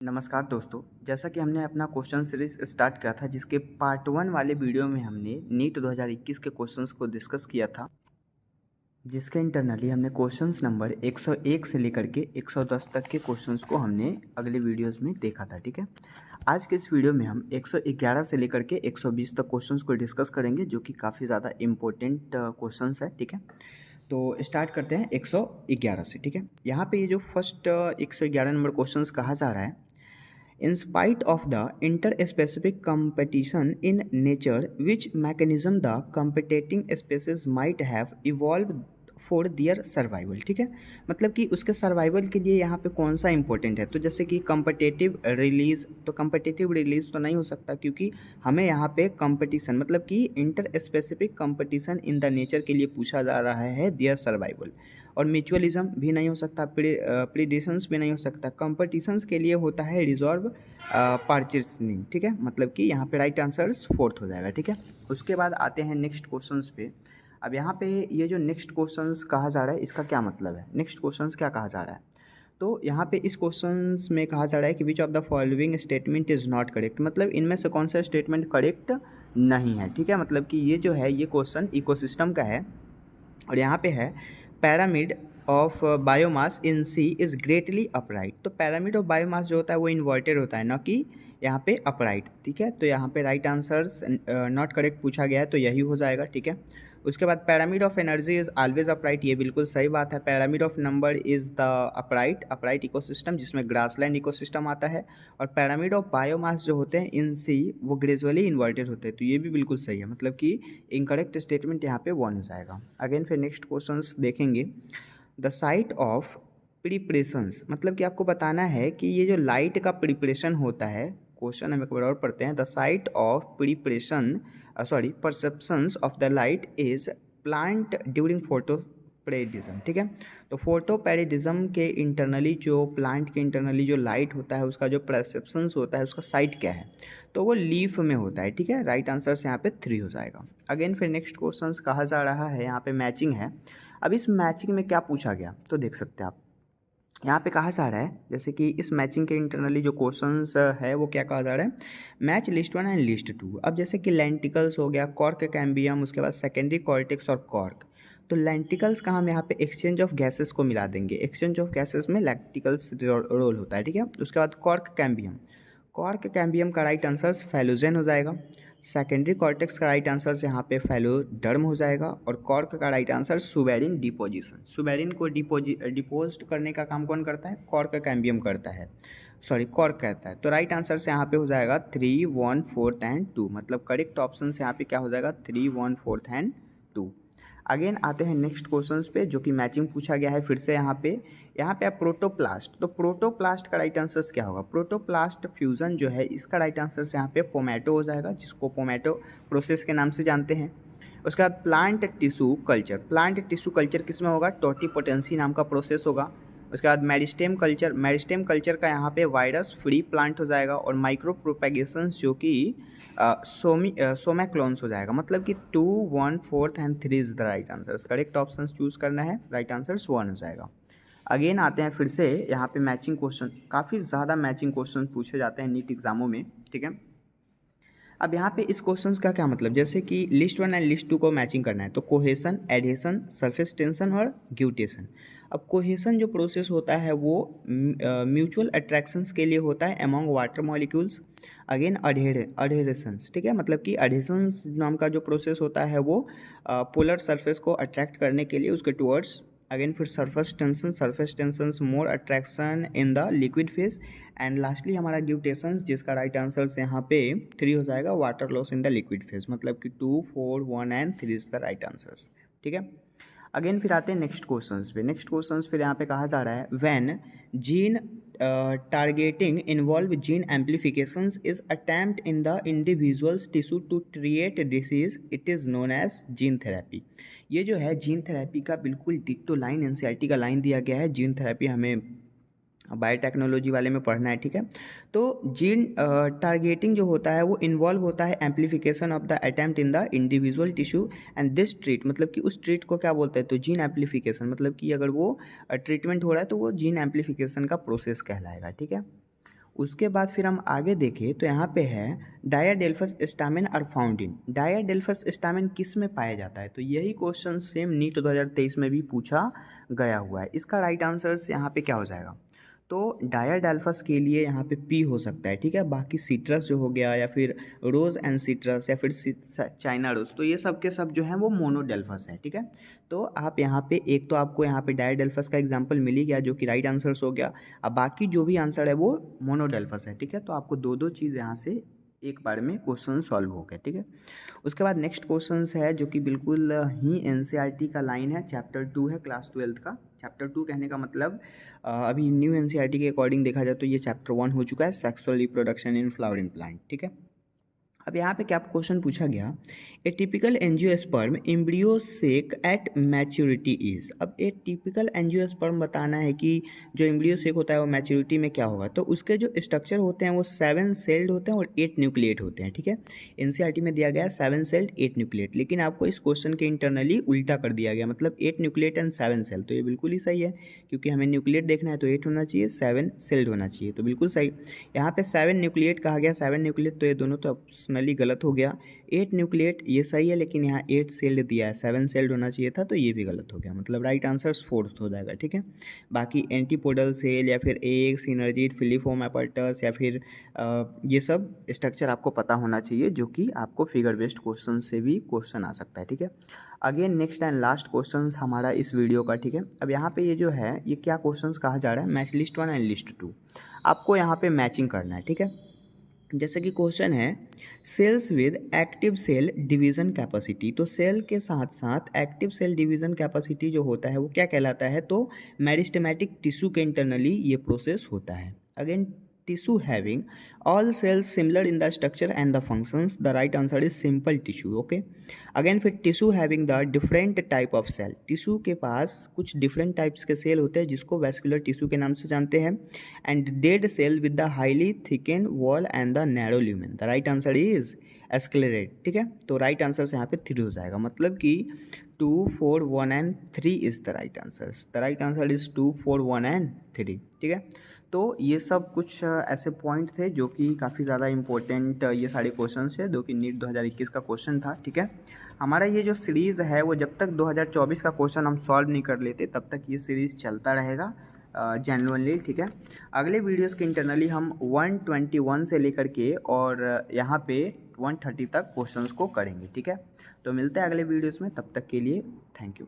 नमस्कार दोस्तों, जैसा कि हमने अपना क्वेश्चन सीरीज स्टार्ट किया था जिसके पार्ट 1 वाले वीडियो में हमने नीट 2021 के क्वेश्चंस को डिस्कस किया था, जिसके इंटरनली हमने क्वेश्चंस नंबर 101 से लेकर के 110 तक के क्वेश्चंस को हमने अगले वीडियोस में देखा था। ठीक है, आज के इस वीडियो में हम 111 से लेकर के 120 तक क्वेश्चंस को डिस्कस करेंगे, जो कि काफ़ी ज़्यादा इम्पोर्टेंट क्वेश्चंस है। ठीक है, तो स्टार्ट करते हैं 111 से। ठीक है, यहाँ पे ये जो फर्स्ट 111 नंबर क्वेश्चंस कहा जा रहा है, in spite of the interspecific competition in nature, which mechanism the competing species might have evolved for their survival। ठीक है, मतलब कि उसके सर्वाइवल के लिए यहाँ पे कौन सा इंपॉर्टेंट है। तो जैसे कि कम्पिटिटिव रिलीज, तो कम्पिटिटिव रिलीज तो नहीं हो सकता, क्योंकि हमें यहाँ पे कंपटीशन मतलब कि inter specific competition in the nature के लिए पूछा जा रहा है देयर सर्वाइवल। और म्यूचुअलिज्म भी नहीं हो सकता, प्रीडिशंस भी नहीं हो सकता। कंपटीशंस के लिए होता है रिजॉर्व पार्टिशनिंग। ठीक है, मतलब कि यहाँ पे राइट आंसर्स फोर्थ हो जाएगा। ठीक है, उसके बाद आते हैं नेक्स्ट क्वेश्चंस पे। अब यहाँ पे ये जो नेक्स्ट क्वेश्चंस कहा जा रहा है, इसका क्या मतलब है, नेक्स्ट क्वेश्चंस क्या कहा जा रहा है। तो यहाँ पे इस क्वेश्चंस में कहा जा रहा है कि which of the following statement is not correct, मतलब इनमें से कौन सा स्टेटमेंट करेक्ट नहीं है। ठीक है, मतलब कि ये जो है ये क्वेश्चन इकोसिस्टम का है, और यहाँ पे है pyramid of biomass in sea is greatly upright. तो पैरामिड ऑफ बायोमास जो होता है वो इन्वर्टेड होता है, ना कि यहाँ पे अपराइट। ठीक है, तो यहाँ पे राइट आंसर्स नॉट करेक्ट पूछा गया है, तो यही हो जाएगा। ठीक है, उसके बाद pyramid of energy is always upright, ये बिल्कुल सही बात है। Pyramid of number is the upright ecosystem, जिसमें ग्रासलैंड इकोसिस्टम आता है। और पैरामिड ऑफ बायोमास जो होते हैं इन सी वो ग्रेजुअली इन्वर्टेड होते हैं, तो ये भी बिल्कुल सही है, मतलब कि इनकरेक्ट स्टेटमेंट यहाँ पे 1 हो जाएगा। अगेन फिर नेक्स्ट क्वेश्चंस देखेंगे। द साइट ऑफ प्रिपरेशंस, मतलब कि आपको बताना है कि ये जो लाइट का प्रिपरेशन होता है, क्वेश्चन हम एक बार और पढ़ते हैं। The site of preparation perceptions of the light is plant during photo paradigm. ठीक है, तो फोटो पैराडिज्म के इंटरनली जो प्लांट के इंटरनली जो लाइट होता है उसका जो परसेप्शंस होता है उसका साइट क्या है, तो वो लीफ में होता है। ठीक है, राइट आंसर यहाँ पे 3 हो जाएगा। अगेन फिर नेक्स्ट क्वेश्चंस कहा जा रहा है, यहाँ पे मैचिंग है। अब इस मैचिंग में क्या पूछा गया तो देख सकते हैं आप, यहाँ पे कहा जा रहा है जैसे कि इस मैचिंग के इंटरनली जो क्वेश्चंस है वो क्या कहा जा रहा है, मैच लिस्ट 1 एंड लिस्ट 2। अब जैसे कि लेंटिकल्स हो गया, कॉर्क कैम्बियम, उसके बाद सेकेंडरी कॉर्टेक्स और कॉर्क। तो लेंटिकल्स का हम यहाँ पे एक्सचेंज ऑफ गैसेस को मिला देंगे, एक्सचेंज ऑफ गैसेस में लैक्टिकल्स रोल होता है। ठीक है, उसके बाद कॉर्क कैम्बियम का राइट आंसर फैलोजेन हो जाएगा। सेकेंडरी कॉर्टेक्स का राइट आंसर यहाँ पे फैलोडर्म हो जाएगा। और कॉर्क का right answer suberin deposition, suberin को डिपोज करने का काम कौन करता है, कॉर्क कैम्बियम करता है, कॉर्क करता है। तो राइट आंसर से यहाँ पे हो जाएगा 3, 1, 4 एंड 2, मतलब करेक्ट ऑप्शन से यहाँ पे क्या हो जाएगा 3, 1, 4 एंड 2। अगेन आते हैं नेक्स्ट क्वेश्चंस पे, जो कि मैचिंग पूछा गया है फिर से यहाँ पे है प्रोटोप्लास्ट। तो प्रोटोप्लास्ट का राइट आंसर क्या होगा, प्रोटोप्लास्ट फ्यूजन जो है इसका राइट आंसर यहाँ पे पोमैटो हो जाएगा, जिसको पोमैटो प्रोसेस के नाम से जानते हैं। उसके बाद प्लांट टिश्यू कल्चर किस में होगा, टोटिपोटेंसी नाम का प्रोसेस होगा। उसके बाद मेरिस्टेम कल्चर का यहाँ पे वायरस फ्री प्लांट हो जाएगा। और माइक्रो प्रोपेगेशंस जो कि सोमैक्लोन्स हो जाएगा, मतलब कि 2, 1, 4 and 3 is the right answer. Correct option choose करना है, राइट आंसर 1 हो जाएगा। अगेन आते हैं फिर से यहाँ पे मैचिंग क्वेश्चन, काफ़ी ज़्यादा मैचिंग क्वेश्चन पूछे जाते हैं नीट एग्जामों में। ठीक है, अब यहाँ पे इस क्वेश्चन का क्या मतलब, जैसे कि लिस्ट 1 एंड लिस्ट 2 को मैचिंग करना है, तो कोहेसन, एडहेसन, सरफेस टेंशन और ग्यूटेशन। अब कोहेसन जो प्रोसेस होता है वो म्यूचुअल अट्रैक्शंस के लिए होता है अमॉन्ग वाटर मॉलिक्यूल्स। अगेन अडहेरेशंस, ठीक है, मतलब कि अडहेशंस नाम का जो प्रोसेस होता है वो पोलर सरफेस को अट्रैक्ट करने के लिए उसके टुवर्ड्स। अगेन फिर surface tension more attraction in the liquid phase. And lastly हमारा ग्यूटेशंस, जिसका राइट आंसर यहाँ पे 3 हो जाएगा, water loss in the liquid phase, मतलब कि 2, 4, 1 and 3 is the right answers. ठीक है, अगेन फिर आते हैं नेक्स्ट क्वेश्चंस पे। नेक्स्ट क्वेश्चंस फिर यहाँ पे कहा जा रहा है when gene targeting involve gene amplifications is attempt in the individuals tissue to create disease, it is known as gene therapy. ये जो है जीन थेरेपी का बिल्कुल डिक्टो लाइन एनसीईआरटी का लाइन दिया गया है। जीन थेरेपी हमें बायोटेक्नोलॉजी वाले में पढ़ना है। ठीक है, तो जीन टारगेटिंग जो होता है वो इन्वॉल्व होता है amplification of the attempt in the individual tissue and this treat, मतलब कि उस ट्रीट को क्या बोलते हैं, तो जीन एम्प्लीफिकेशन, मतलब कि अगर वो ट्रीटमेंट हो रहा है तो वो जीन एम्प्लीफिकेशन का प्रोसेस कहलाएगा। ठीक है, उसके बाद फिर हम आगे देखें तो यहाँ पे है diadelphous stamen are found in. Diadelphous stamen किस में पाया जाता है? तो यही क्वेश्चन सेम नीट 2023 में भी पूछा गया हुआ है। इसका राइट आंसर यहाँ पे क्या हो जाएगा? तो डायाडेल्फस के लिए यहाँ पे पी हो सकता है, ठीक है। बाकी सिट्रस जो हो गया या फिर रोज एंड सिट्रस या फिर चाइना रोज, तो ये सब के सब जो है वो मोनोडेल्फस है, ठीक है। तो आप यहाँ पे एक तो आपको यहाँ पे डायाडेल्फस का एग्जांपल मिल ही गया जो कि राइट आंसर्स हो गया। अब बाकी जो भी आंसर है वो मोनोडेल्फस है, ठीक है। तो आपको दो दो चीज़ यहाँ से एक बार में क्वेश्चन सॉल्व हो गया, ठीक है। उसके बाद नेक्स्ट क्वेश्चन है जो कि बिल्कुल ही एनसीईआरटी का लाइन है, चैप्टर 2 है क्लास 12 का। चैप्टर 2 कहने का मतलब अभी न्यू एनसीईआरटी के अकॉर्डिंग देखा जाए तो ये चैप्टर 1 हो चुका है, sexual reproduction in flowering plant, ठीक है। अब यहाँ पे क्या क्वेश्चन पूछा गया, ए typical angiosperm embryo sac at maturity is. अब ए टिपिकल एंजियोस्पर्म बताना है कि जो एम्ब्रियो सेक होता है वो मैच्योरिटी में क्या होगा। तो उसके जो स्ट्रक्चर होते हैं वो 7 सेल्ड होते हैं और 8 न्यूक्लिएट होते हैं, ठीक है। एनसीईआरटी में दिया गया है 7 सेल्ड 8 न्यूक्लिएट, लेकिन आपको इस क्वेश्चन के इंटरनली उल्टा कर दिया गया, मतलब 8 न्यूक्लिएट एंड 7 सेल। तो ये बिल्कुल ही सही है क्योंकि हमें न्यूक्लिएट देखना है तो 8 होना चाहिए, 7 सेल्ड होना चाहिए, तो बिल्कुल सही। यहाँ पे 7 न्यूक्लिएट कहा गया, 7 न्यूक्लिएट, तो ये दोनों तो ऑप्शनली गलत हो गया। 8 न्यूक्लिएट ये सही है लेकिन यहाँ 8 सेल्ड दिया है, 7 सेल्ड होना चाहिए था, तो ये भी गलत हो गया, मतलब राइट आंसर फोर्थ हो जाएगा, ठीक है। बाकी एंटीपोडल सेल या फिर एग सिनर्जिड फिलीफोम एपर्टस या फिर ये सब स्ट्रक्चर आपको पता होना चाहिए जो कि आपको फिगर बेस्ड क्वेश्चन से भी क्वेश्चन आ सकता है, ठीक है। Again next and last question हमारा इस वीडियो का, ठीक है। अब यहाँ पे ये जो है ये क्या क्वेश्चन कहा जा रहा है, मैच लिस्ट 1 एंड लिस्ट 2, आपको यहाँ पे मैचिंग करना है, ठीक है। जैसे कि क्वेश्चन है cells with active cell division capacity, तो सेल के साथ साथ एक्टिव सेल डिवीज़न कैपेसिटी जो होता है वो क्या कहलाता है? तो मेरिस्टेमेटिक टिश्यू के इंटरनली ये प्रोसेस होता है। Again tissue having all cells similar in the structure and the functions, the right answer is simple tissue, okay. Again फिर tissue having the different type of cell, tissue के पास कुछ different types के cell होते हैं जिसको vascular tissue के नाम से जानते हैं। And dead cell with the highly thicken wall and the narrow lumen, the right answer is sclereid, ठीक है। तो राइट आंसर से यहाँ पे 3 हो जाएगा, मतलब कि 2, 4, 1 and 3 is the right answer. The right answer is 2, 4, 1 and 3, ठीक है। तो ये सब कुछ ऐसे पॉइंट थे जो कि काफ़ी ज़्यादा इंपॉर्टेंट ये सारे क्वेश्चन है जो कि नीट 2021 का क्वेश्चन था, ठीक है। हमारा ये जो सीरीज़ है वो जब तक 2024 का क्वेश्चन हम सॉल्व नहीं कर लेते तब तक ये सीरीज़ चलता रहेगा जेन्युइनली, ठीक है। अगले वीडियोस के इंटरनली हम 121 से लेकर के और यहाँ पे 130 तक क्वेश्चंस को करेंगे, ठीक है। तो मिलते हैं अगले वीडियोस में, तब तक के लिए थैंक यू।